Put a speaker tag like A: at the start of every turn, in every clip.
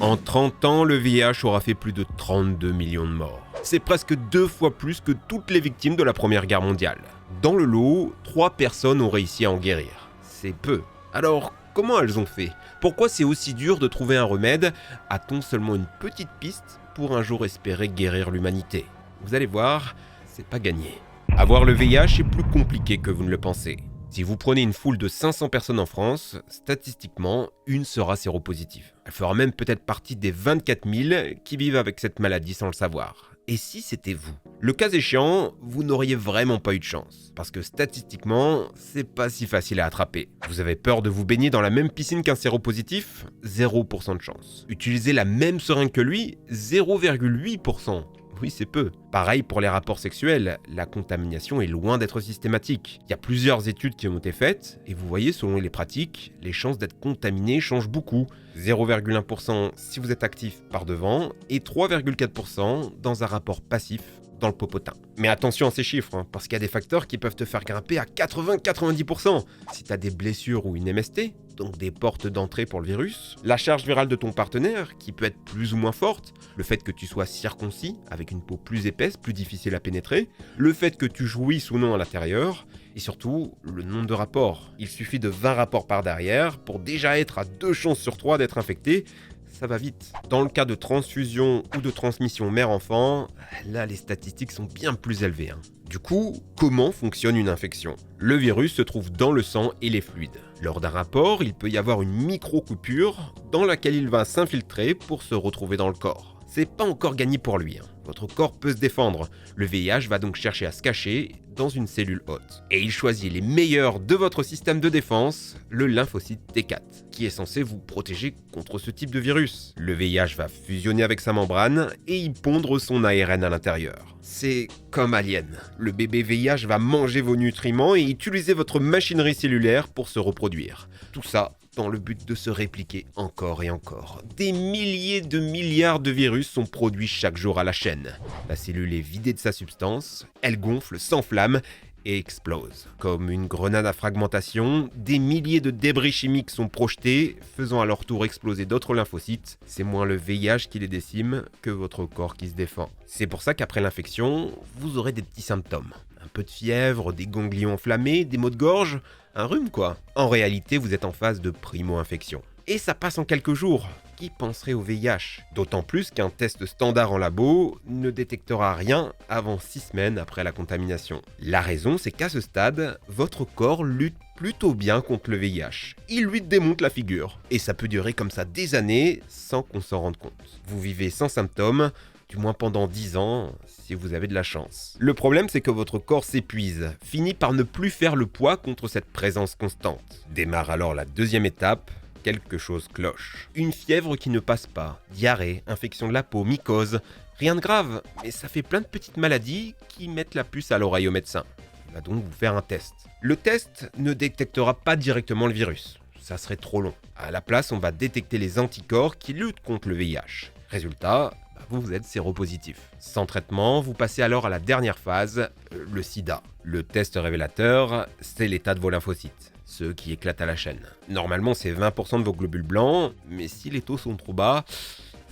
A: En 30 ans, le VIH aura fait plus de 32 millions de morts. C'est presque 2 fois plus que toutes les victimes de la Première Guerre mondiale. Dans le lot, 3 personnes ont réussi à en guérir. C'est peu. Alors, comment elles ont fait? Pourquoi c'est aussi dur de trouver un remède? A-t-on seulement une petite piste pour un jour espérer guérir l'humanité? Vous allez voir, c'est pas gagné. Avoir le VIH est plus compliqué que vous ne le pensez. Si vous prenez une foule de 500 personnes en France, statistiquement, une sera séropositive. Elle fera même peut-être partie des 24 000 qui vivent avec cette maladie sans le savoir. Et si c'était vous? Le cas échéant, vous n'auriez vraiment pas eu de chance. Parce que statistiquement, c'est pas si facile à attraper. Vous avez peur de vous baigner dans la même piscine qu'un séropositif? 0% de chance. Utiliser la même seringue que lui? 0,8%. Oui, c'est peu. Pareil pour les rapports sexuels, la contamination est loin d'être systématique. Il y a plusieurs études qui ont été faites, et vous voyez, selon les pratiques, les chances d'être contaminé changent beaucoup. 0,1% si vous êtes actif par devant, et 3,4% dans un rapport passif dans le popotin. Mais attention à ces chiffres, parce qu'il y a des facteurs qui peuvent te faire grimper à 80-90%. Si tu as des blessures ou une MST, donc des portes d'entrée pour le virus, la charge virale de ton partenaire, qui peut être plus ou moins forte, le fait que tu sois circoncis, avec une peau plus épaisse, plus difficile à pénétrer, le fait que tu jouisses ou non à l'intérieur, et surtout, le nombre de rapports. Il suffit de 20 rapports par derrière pour déjà être à 2 chances sur 3 d'être infecté. Ça va vite. Dans le cas de transfusion ou de transmission mère-enfant, là les statistiques sont bien plus élevées. Du coup, comment fonctionne une infection? Le virus se trouve dans le sang et les fluides. Lors d'un rapport, il peut y avoir une micro-coupure dans laquelle il va s'infiltrer pour se retrouver dans le corps. C'est pas encore gagné pour lui. Votre corps peut se défendre. Le VIH va donc chercher à se cacher dans une cellule hôte. Et il choisit les meilleurs de votre système de défense, le lymphocyte T4, qui est censé vous protéger contre ce type de virus. Le VIH va fusionner avec sa membrane et y pondre son ARN à l'intérieur. C'est comme Alien. Le bébé VIH va manger vos nutriments et utiliser votre machinerie cellulaire pour se reproduire. Tout ça dans le but de se répliquer encore et encore. Des milliers de milliards de virus sont produits chaque jour à la chaîne. La cellule est vidée de sa substance, elle gonfle, s'enflamme et explose. Comme une grenade à fragmentation, des milliers de débris chimiques sont projetés, faisant à leur tour exploser d'autres lymphocytes. C'est moins le VIH qui les décime que votre corps qui se défend. C'est pour ça qu'après l'infection, vous aurez des petits symptômes. Un peu de fièvre, des ganglions enflammés, des maux de gorge, un rhume quoi. En réalité, vous êtes en phase de primo-infection. Et ça passe en quelques jours. Qui penserait au VIH? D'autant plus qu'un test standard en labo ne détectera rien avant 6 semaines après la contamination. La raison, c'est qu'à ce stade, votre corps lutte plutôt bien contre le VIH. Il lui démonte la figure. Et ça peut durer comme ça des années sans qu'on s'en rende compte. Vous vivez sans symptômes, du moins pendant 10 ans, si vous avez de la chance. Le problème, c'est que votre corps s'épuise, finit par ne plus faire le poids contre cette présence constante. Démarre alors la deuxième étape, quelque chose cloche. Une fièvre qui ne passe pas, diarrhée, infection de la peau, mycose, rien de grave, mais ça fait plein de petites maladies qui mettent la puce à l'oreille au médecin. Il va donc vous faire un test. Le test ne détectera pas directement le virus, ça serait trop long. À la place, on va détecter les anticorps qui luttent contre le VIH. Résultat, vous êtes séropositif. Sans traitement, vous passez alors à la dernière phase, le sida. Le test révélateur, c'est l'état de vos lymphocytes, ceux qui éclatent à la chaîne. Normalement, c'est 20% de vos globules blancs, mais si les taux sont trop bas,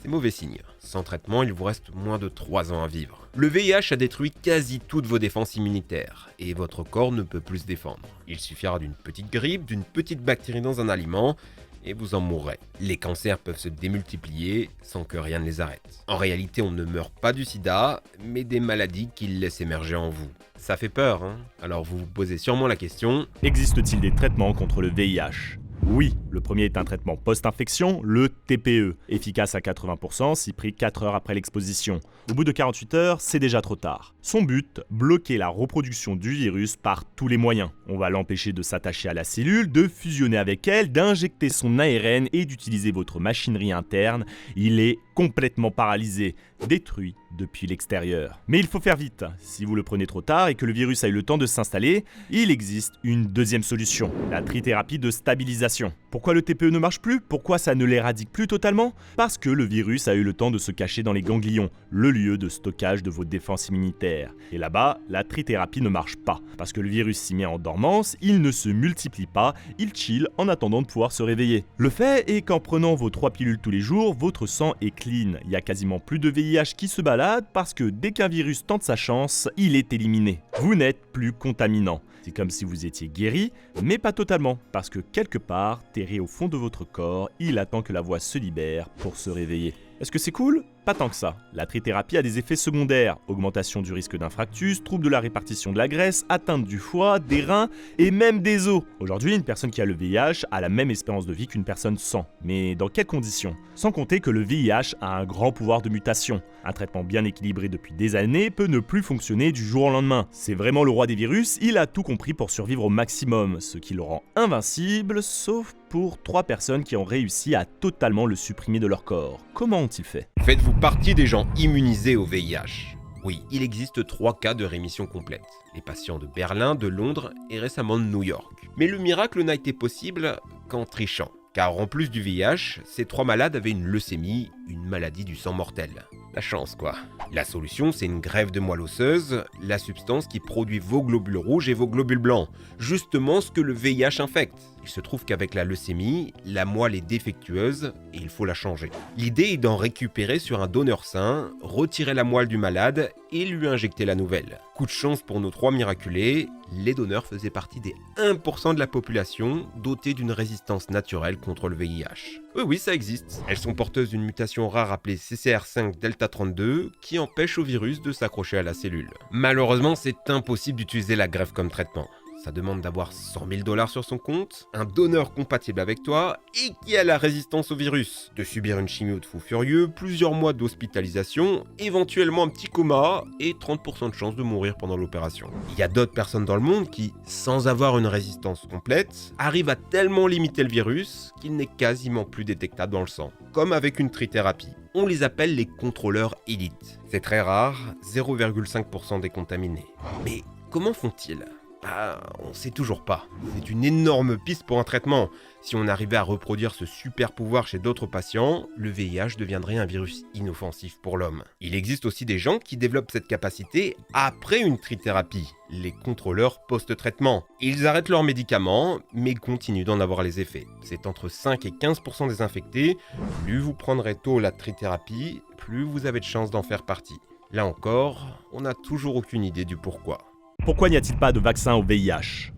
A: c'est mauvais signe. Sans traitement, il vous reste moins de 3 ans à vivre. Le VIH a détruit quasi toutes vos défenses immunitaires, et votre corps ne peut plus se défendre. Il suffira d'une petite grippe, d'une petite bactérie dans un aliment, et vous en mourrez. Les cancers peuvent se démultiplier sans que rien ne les arrête. En réalité, on ne meurt pas du sida, mais des maladies qu'il laisse émerger en vous. Ça fait peur, Alors vous vous posez sûrement la question:
B: existe-t-il des traitements contre le VIH? Oui, le premier est un traitement post-infection, le TPE, efficace à 80% si pris 4 heures après l'exposition. Au bout de 48 heures, c'est déjà trop tard. Son but, bloquer la reproduction du virus par tous les moyens. On va l'empêcher de s'attacher à la cellule, de fusionner avec elle, d'injecter son ARN et d'utiliser votre machinerie interne. Il est complètement paralysé, détruit depuis l'extérieur. Mais il faut faire vite. Si vous le prenez trop tard et que le virus a eu le temps de s'installer, il existe une deuxième solution, la trithérapie de stabilisation. Pourquoi le TPE ne marche plus? Pourquoi ça ne l'éradique plus totalement? Parce que le virus a eu le temps de se cacher dans les ganglions, le lieu de stockage de vos défenses immunitaires. Et là-bas, la trithérapie ne marche pas. Parce que le virus s'y met en dormance, il ne se multiplie pas, il chill en attendant de pouvoir se réveiller. Le fait est qu'en prenant vos 3 pilules tous les jours, votre sang est clean. Il y a quasiment plus de VIH qui se balade parce que dès qu'un virus tente sa chance, il est éliminé. Vous n'êtes plus contaminant. C'est comme si vous étiez guéri, mais pas totalement, parce que quelque part, terré au fond de votre corps, il attend que la voix se libère pour se réveiller. Est-ce que c'est cool? Pas tant que ça. La trithérapie a des effets secondaires, augmentation du risque d'infarctus, trouble de la répartition de la graisse, atteinte du foie, des reins et même des os. Aujourd'hui, une personne qui a le VIH a la même espérance de vie qu'une personne sans. Mais dans quelles conditions? Sans compter que le VIH a un grand pouvoir de mutation. Un traitement bien équilibré depuis des années peut ne plus fonctionner du jour au lendemain. C'est vraiment le roi des virus, il a tout compris pour survivre au maximum, ce qui le rend invincible, sauf pour 3 personnes qui ont réussi à totalement le supprimer de leur corps. Comment ont-ils fait?
A: Faites-vous partie des gens immunisés au VIH? Oui, il existe 3 cas de rémission complète. Les patients de Berlin, de Londres et récemment de New York. Mais le miracle n'a été possible qu'en trichant. Car en plus du VIH, ces 3 malades avaient une leucémie, une maladie du sang mortel. La chance quoi. La solution, c'est une greffe de moelle osseuse, la substance qui produit vos globules rouges et vos globules blancs. Justement ce que le VIH infecte. Il se trouve qu'avec la leucémie, la moelle est défectueuse et il faut la changer. L'idée est d'en récupérer sur un donneur sain, retirer la moelle du malade et lui injecter la nouvelle. Coup de chance pour nos 3 miraculés, les donneurs faisaient partie des 1% de la population dotée d'une résistance naturelle contre le VIH. Oui, ça existe. Elles sont porteuses d'une mutation rare appelée CCR5 delta 32 qui empêche au virus de s'accrocher à la cellule. Malheureusement, c'est impossible d'utiliser la greffe comme traitement. Ça demande d'avoir 100 000 $ sur son compte, un donneur compatible avec toi et qui a la résistance au virus, de subir une chimio de fou furieux, plusieurs mois d'hospitalisation, éventuellement un petit coma et 30% de chance de mourir pendant l'opération. Il y a d'autres personnes dans le monde qui, sans avoir une résistance complète, arrivent à tellement limiter le virus qu'il n'est quasiment plus détectable dans le sang, comme avec une trithérapie. On les appelle les contrôleurs élites. C'est très rare, 0,5% des contaminés. Mais comment font-ils ? On sait toujours pas. C'est une énorme piste pour un traitement. Si on arrivait à reproduire ce super pouvoir chez d'autres patients, le VIH deviendrait un virus inoffensif pour l'homme. Il existe aussi des gens qui développent cette capacité après une trithérapie, les contrôleurs post-traitement. Ils arrêtent leurs médicaments, mais continuent d'en avoir les effets. C'est entre 5 et 15% des infectés. Plus vous prendrez tôt la trithérapie, plus vous avez de chances d'en faire partie. Là encore, on n'a toujours aucune idée du pourquoi.
B: Pourquoi n'y a-t-il pas de vaccin au VIH?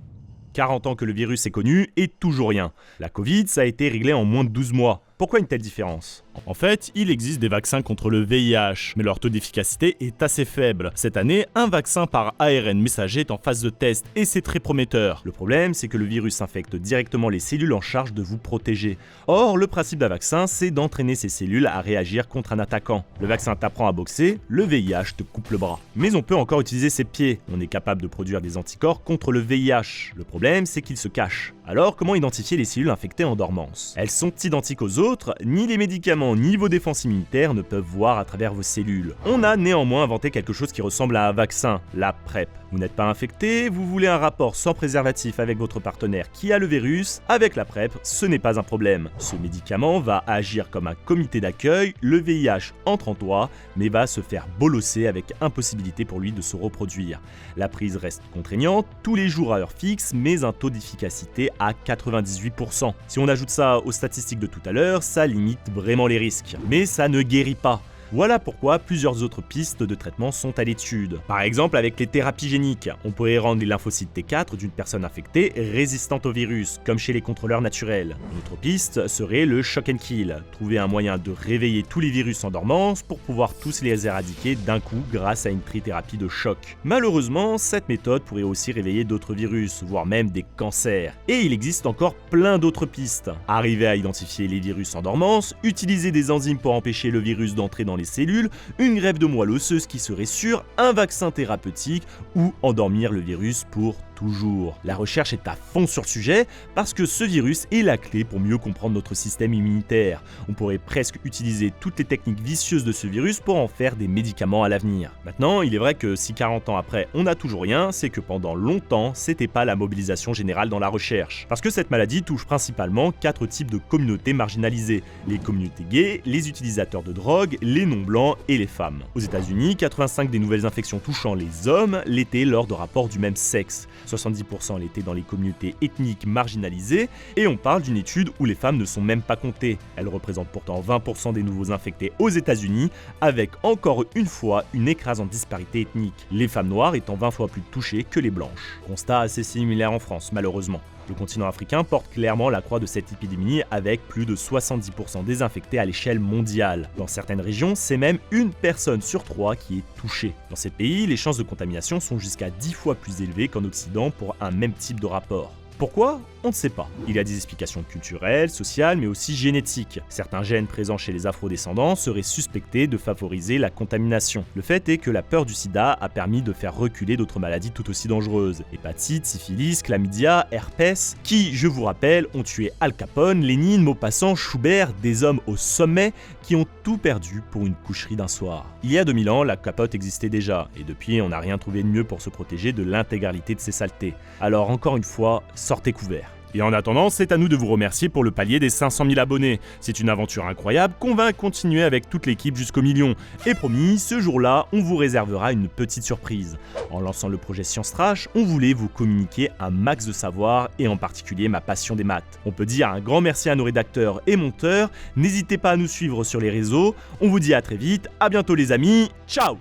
B: 40 ans que le virus est connu et toujours rien. La Covid, ça a été réglé en moins de 12 mois. Pourquoi une telle différence? En fait, il existe des vaccins contre le VIH, mais leur taux d'efficacité est assez faible. Cette année, un vaccin par ARN messager est en phase de test et c'est très prometteur. Le problème, c'est que le virus infecte directement les cellules en charge de vous protéger. Or, le principe d'un vaccin, c'est d'entraîner ces cellules à réagir contre un attaquant. Le vaccin t'apprend à boxer, le VIH te coupe le bras. Mais on peut encore utiliser ses pieds. On est capable de produire des anticorps contre le VIH. Le problème, c'est qu'ils se cachent. Alors, comment identifier les cellules infectées en dormance? Elles sont identiques aux autres, ni les médicaments ni vos défenses immunitaires ne peuvent voir à travers vos cellules. On a néanmoins inventé quelque chose qui ressemble à un vaccin, la PrEP. Vous n'êtes pas infecté, vous voulez un rapport sans préservatif avec votre partenaire qui a le virus, avec la PrEP, ce n'est pas un problème. Ce médicament va agir comme un comité d'accueil, le VIH entre en toi, mais va se faire bolosser avec impossibilité pour lui de se reproduire. La prise reste contraignante, tous les jours à heure fixe, mais un taux d'efficacité à 98%. Si on ajoute ça aux statistiques de tout à l'heure, ça limite vraiment les risques. Mais ça ne guérit pas. Voilà pourquoi plusieurs autres pistes de traitement sont à l'étude. Par exemple avec les thérapies géniques, on pourrait rendre les lymphocytes T4 d'une personne infectée résistante au virus, comme chez les contrôleurs naturels. Une autre piste serait le shock and kill, trouver un moyen de réveiller tous les virus en dormance pour pouvoir tous les éradiquer d'un coup grâce à une trithérapie de choc. Malheureusement, cette méthode pourrait aussi réveiller d'autres virus, voire même des cancers. Et il existe encore plein d'autres pistes. Arriver à identifier les virus en dormance, utiliser des enzymes pour empêcher le virus d'entrer dans les cellules, une greffe de moelle osseuse qui serait sûre, un vaccin thérapeutique ou endormir le virus pour toujours. La recherche est à fond sur le sujet parce que ce virus est la clé pour mieux comprendre notre système immunitaire. On pourrait presque utiliser toutes les techniques vicieuses de ce virus pour en faire des médicaments à l'avenir. Maintenant, il est vrai que si 40 ans après on n'a toujours rien, c'est que pendant longtemps, c'était pas la mobilisation générale dans la recherche. Parce que cette maladie touche principalement 4 types de communautés marginalisées: les communautés gays, les utilisateurs de drogue, les non-blancs et les femmes. Aux États-Unis, 85 des nouvelles infections touchant les hommes l'étaient lors de rapports du même sexe. 70% l'étaient dans les communautés ethniques marginalisées, et on parle d'une étude où les femmes ne sont même pas comptées. Elles représentent pourtant 20% des nouveaux infectés aux États-Unis, avec encore une fois une écrasante disparité ethnique, les femmes noires étant 20 fois plus touchées que les blanches. Constat assez similaire en France, malheureusement. Le continent africain porte clairement la croix de cette épidémie avec plus de 70% des infectés à l'échelle mondiale. Dans certaines régions, c'est même une personne sur 3 qui est touchée. Dans ces pays, les chances de contamination sont jusqu'à 10 fois plus élevées qu'en Occident pour un même type de rapport. Pourquoi ? On ne sait pas. Il y a des explications culturelles, sociales, mais aussi génétiques. Certains gènes présents chez les afrodescendants seraient suspectés de favoriser la contamination. Le fait est que la peur du sida a permis de faire reculer d'autres maladies tout aussi dangereuses. Hépatite, syphilis, chlamydia, herpès, qui, je vous rappelle, ont tué Al Capone, Lénine, Maupassant, Schubert, des hommes au sommet qui ont tout perdu pour une coucherie d'un soir. Il y a 2000 ans, la capote existait déjà, et depuis, on n'a rien trouvé de mieux pour se protéger de l'intégralité de ces saletés. Alors encore une fois, sortez couverts. Et en attendant, c'est à nous de vous remercier pour le palier des 500 000 abonnés. C'est une aventure incroyable qu'on va continuer avec toute l'équipe jusqu'au million. Et promis, ce jour-là, on vous réservera une petite surprise. En lançant le projet Science Trash, on voulait vous communiquer un max de savoir et en particulier ma passion des maths. On peut dire un grand merci à nos rédacteurs et monteurs. N'hésitez pas à nous suivre sur les réseaux. On vous dit à très vite, à bientôt les amis, ciao!